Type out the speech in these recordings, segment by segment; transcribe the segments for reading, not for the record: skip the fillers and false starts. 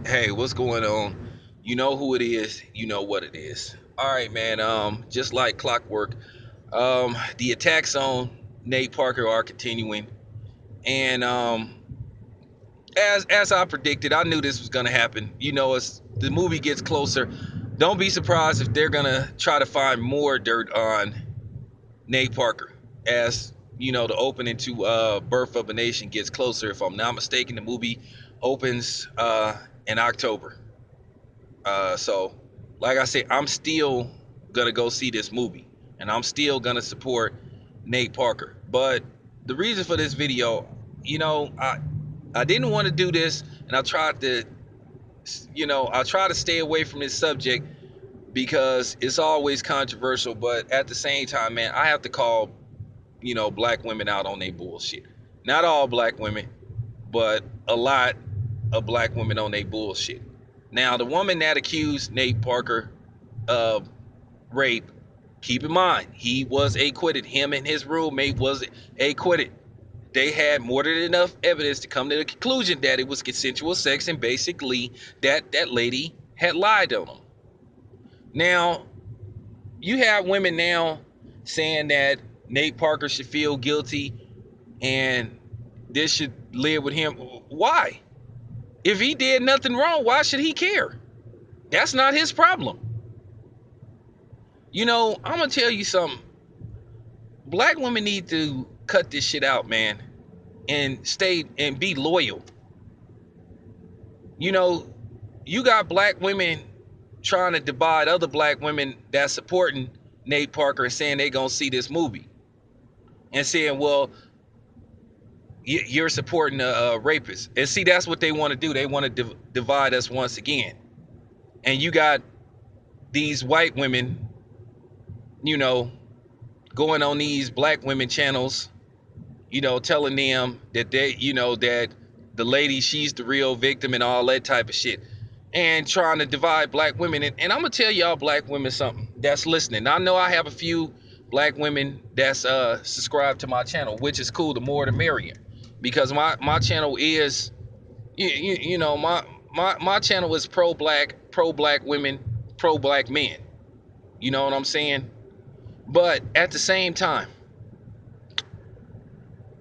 Hey, what's going on? You know who it is, you know what it is. All right, man. Just like clockwork, the attacks on Nate Parker are continuing. And as I predicted, I knew this was gonna happen. As the movie gets closer, don't be surprised if they're gonna try to find more dirt on Nate Parker. As the opening to Birth of a Nation gets closer. If I'm not mistaken, the movie opens in October. So, like I said, I'm still gonna go see this movie, and I'm still gonna support Nate Parker. But the reason for this video, I didn't want to do this, and I try to stay away from this subject because it's always controversial. But at the same time, man, I have to call black women out on their bullshit. Not all black women, but a lot of black women on their bullshit. Now, the woman that accused Nate Parker of rape, keep in mind, he was acquitted. Him and his roommate was acquitted. They had more than enough evidence to come to the conclusion that it was consensual sex and basically that lady had lied on him. Now, you have women now saying that Nate Parker should feel guilty and this should live with him. Why? If he did nothing wrong, why should he care? That's not his problem. I'm gonna tell you something. Black women need to cut this shit out, man, and stay and be loyal. You know, you got black women trying to divide other black women that's supporting Nate Parker and saying they gonna see this movie and saying, well, you're supporting a rapist. And see, that's what they want to do. They want to divide us once again. And you got these white women, you know, going on these black women channels, telling them that that the lady, she's the real victim and all that type of shit. And trying to divide black women. And I'm gonna tell y'all black women something that's listening. I know I have a few black women that's subscribed to my channel, which is cool. The more the merrier. Because my channel is my channel is pro black women, pro black men. You know what I'm saying? But at the same time,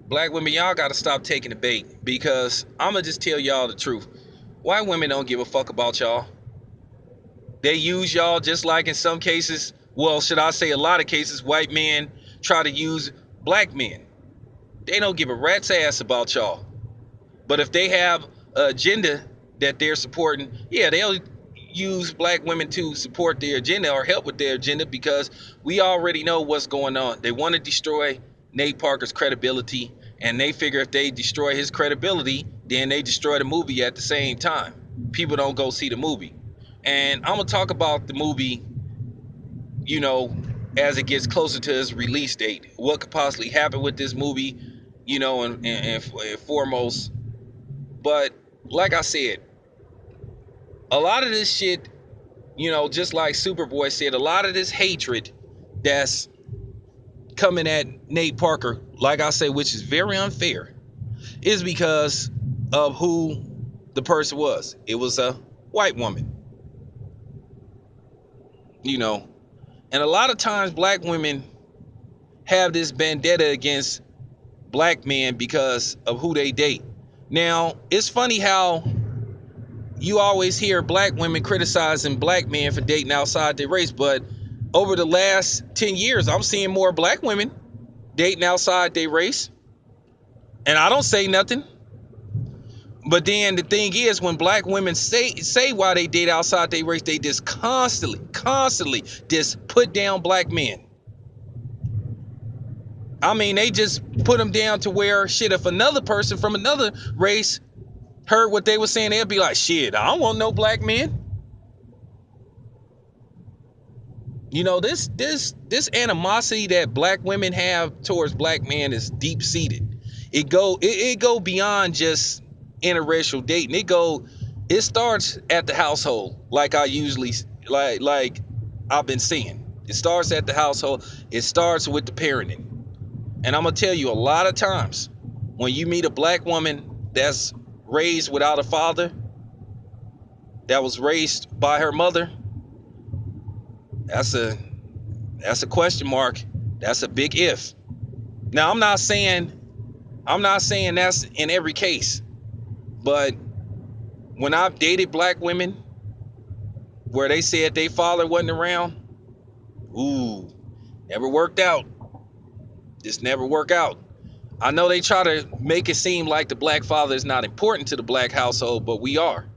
black women, y'all gotta stop taking the bait, because I'ma just tell y'all the truth. White women don't give a fuck about y'all. They use y'all just like in some cases, well, should I say a lot of cases, white men try to use black men. They don't give a rat's ass about y'all. But if they have an agenda that they're supporting, yeah, they'll use black women to support their agenda or help with their agenda, because we already know what's going on. They want to destroy Nate Parker's credibility, and they figure if they destroy his credibility, then they destroy the movie at the same time. People don't go see the movie. And I'm going to talk about the movie, you know, as it gets closer to its release date. What could possibly happen with this movie, and foremost. But like I said, a lot of this shit, just like Superboy said, a lot of this hatred that's coming at Nate Parker, like I say, which is very unfair, is because of who the person was. It was a white woman, and a lot of times black women have this vendetta against black men because of who they date. Now, it's funny how you always hear black women criticizing black men for dating outside their race, but over the last 10 years, I'm seeing more black women dating outside their race, and I don't say nothing. But then the thing is, when black women say why they date outside their race, they just constantly just put down black men. I mean, they just put them down to where, shit, if another person from another race heard what they were saying, they'd be like, shit, I don't want no black men. This animosity that black women have towards black men is deep seated. It go beyond just interracial dating. It starts at the household, like I usually like I've been saying. It starts at the household. It starts with the parenting. And I'm gonna tell you, a lot of times when you meet a black woman that's raised without a father, that was raised by her mother, that's a question mark. That's a big if. Now I'm not saying that's in every case, but when I've dated black women where they said their father wasn't around, ooh, never worked out. Just never work out. I know they try to make it seem like the black father is not important to the black household, but we are.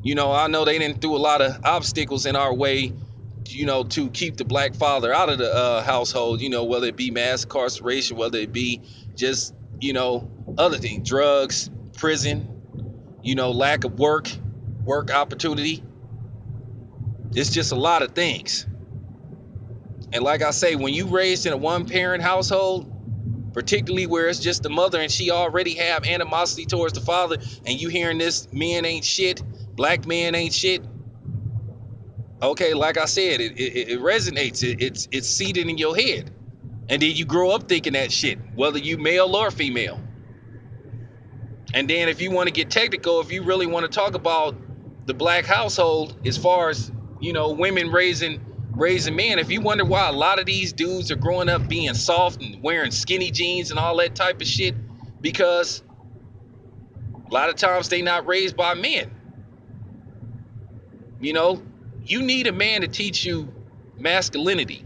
I know they didn't throw a lot of obstacles in our way, to keep the black father out of the household, whether it be mass incarceration, whether it be just, other things, drugs, prison, lack of work opportunity. It's just a lot of things. And like I say, when you raised in a one-parent household, particularly where it's just the mother and she already have animosity towards the father, and you hearing this, men ain't shit, black men ain't shit. Okay, like I said, it resonates. It's seated in your head. And then you grow up thinking that shit, whether you male or female. And then if you want to get technical, if you really want to talk about the black household, as far as, women raising men, if you wonder why a lot of these dudes are growing up being soft and wearing skinny jeans and all that type of shit, because a lot of times they not raised by men. You need a man to teach you masculinity,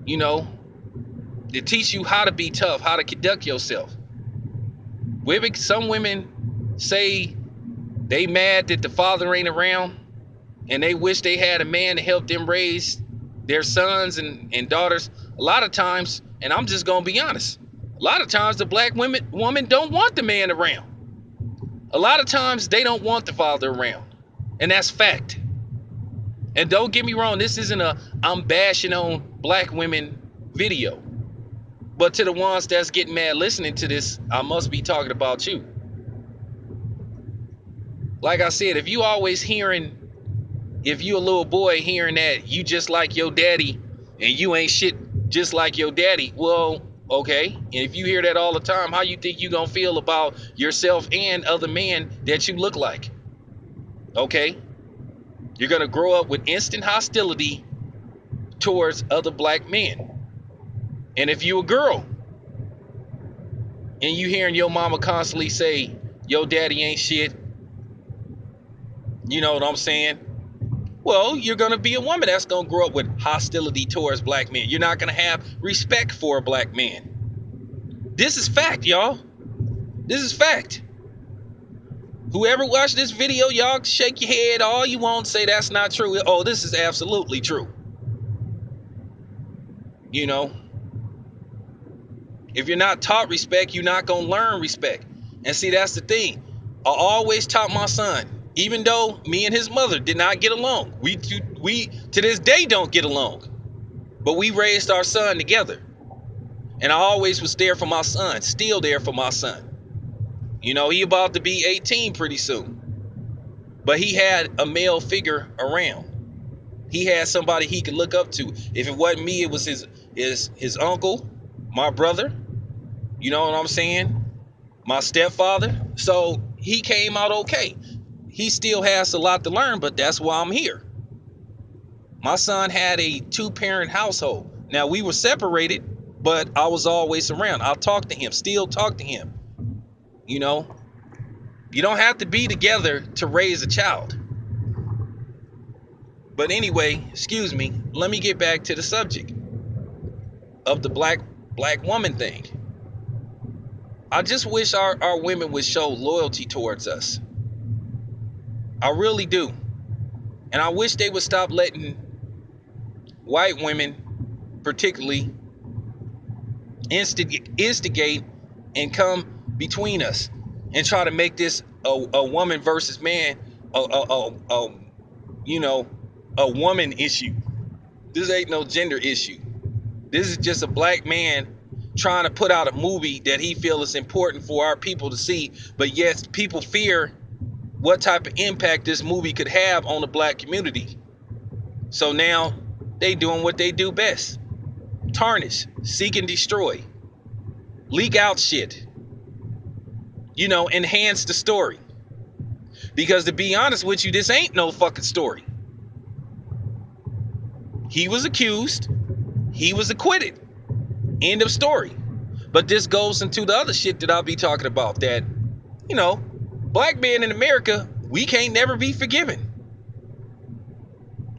to teach you how to be tough, how to conduct yourself. Some women say they mad that the father ain't around, and they wish they had a man to help them raise their sons and daughters. A lot of times, and I'm just gonna be honest, a lot of times the black woman don't want the man around. A lot of times they don't want the father around, and that's fact. And don't get me wrong, this isn't a I'm bashing on black women video. But to the ones that's getting mad listening to this, I must be talking about you. Like I said, if you a little boy hearing that you just like your daddy and you ain't shit just like your daddy, well, okay. And if you hear that all the time, how you think you gonna feel about yourself and other men that you look like? Okay. You're going to grow up with instant hostility towards other black men. And if you a girl and you hearing your mama constantly say, your daddy ain't shit, you know what I'm saying? Well, you're going to be a woman that's going to grow up with hostility towards black men. You're not going to have respect for a black man. This is fact, y'all. This is fact. Whoever watched this video, y'all shake your head all you want, say that's not true. Oh, this is absolutely true. If you're not taught respect, you're not going to learn respect. And see, that's the thing. I always taught my son, even though me and his mother did not get along. We to this day don't get along. But we raised our son together. And I always was there for my son, still there for my son. He about to be 18 pretty soon. But he had a male figure around. He had somebody he could look up to. If it wasn't me, it was his uncle, my brother. You know what I'm saying? My stepfather. So he came out okay. He still has a lot to learn, but that's why I'm here. My son had a 2-parent household. Now, we were separated, but I was always around. I'll talk to him, still talk to him. You don't have to be together to raise a child. But anyway, excuse me, let me get back to the subject of the black woman thing. I just wish our women would show loyalty towards us. I really do. And I wish they would stop letting white women particularly instigate and come between us and try to make this a woman versus man, a woman issue. This ain't no gender issue. This is just a black man trying to put out a movie that he feels is important for our people to see, but yet people fear what type of impact this movie could have on the black community. So now they doing what they do best. Tarnish, seek and destroy. Leak out shit. Enhance the story. Because to be honest with you, this ain't no fucking story. He was accused. He was acquitted. End of story. But this goes into the other shit that I'll be talking about, that, you know, black men in America, we can't never be forgiven.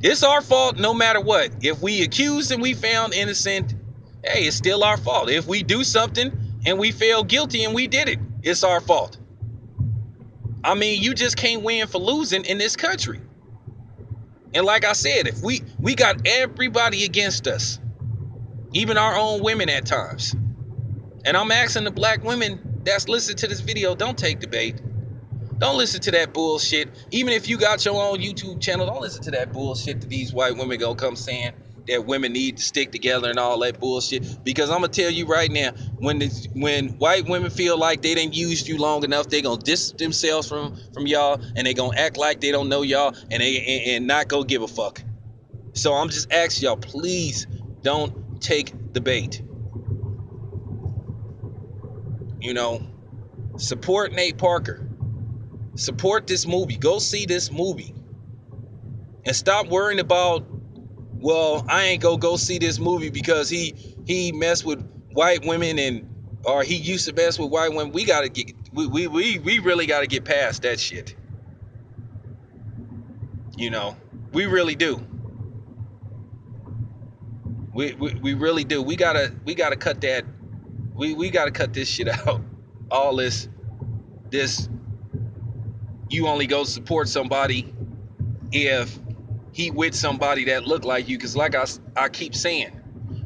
It's our fault no matter what. If we accused and we found innocent, hey, it's still our fault. If we do something and we feel guilty and we did it, it's our fault. I mean, you just can't win for losing in this country. And like I said, if we got everybody against us, even our own women at times. And I'm asking the black women that's listening to this video, don't take the bait. Don't listen to that bullshit. Even if you got your own YouTube channel, don't listen to that bullshit that these white women gonna come saying that women need to stick together and all that bullshit. Because I'm gonna tell you right now, when white women feel like they didn't use you long enough, they gonna distance themselves from y'all, and they gonna act like they don't know y'all, and not go give a fuck. So I'm just asking y'all, please don't take the bait. You know, support Nate Parker. Support this movie. Go see this movie. And stop worrying about, well, I ain't gonna go see this movie because he messed with white women, or he used to mess with white women. We really gotta get past that shit. You know, we really do. We really do. We gotta cut that. We gotta cut this shit out. All this you only go support somebody if he with somebody that look like you. Because like I keep saying,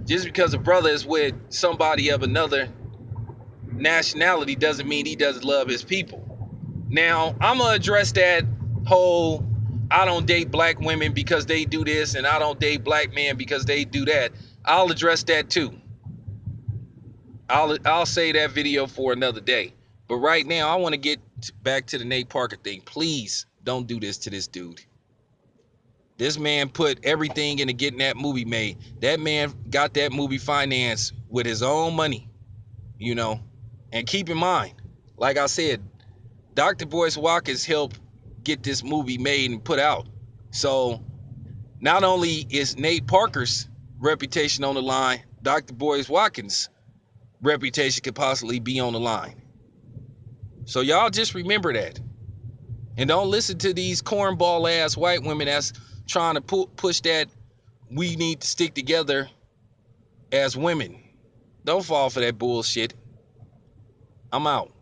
just because a brother is with somebody of another nationality doesn't mean he doesn't love his people. Now, I'm gonna address that whole, I don't date black women because they do this, and I don't date black men because they do that. I'll address that too. I'll say that video for another day. But right now, I want to get back to the Nate Parker thing. Please don't do this to this dude. This man put everything into getting that movie made. That man got that movie financed with his own money, you know. And keep in mind, like I said, Dr. Boyce Watkins helped get this movie made and put out. So not only is Nate Parker's reputation on the line, Dr. Boyce Watkins' reputation could possibly be on the line. So y'all just remember that. And don't listen to these cornball ass white women that's trying to push that we need to stick together as women. Don't fall for that bullshit. I'm out.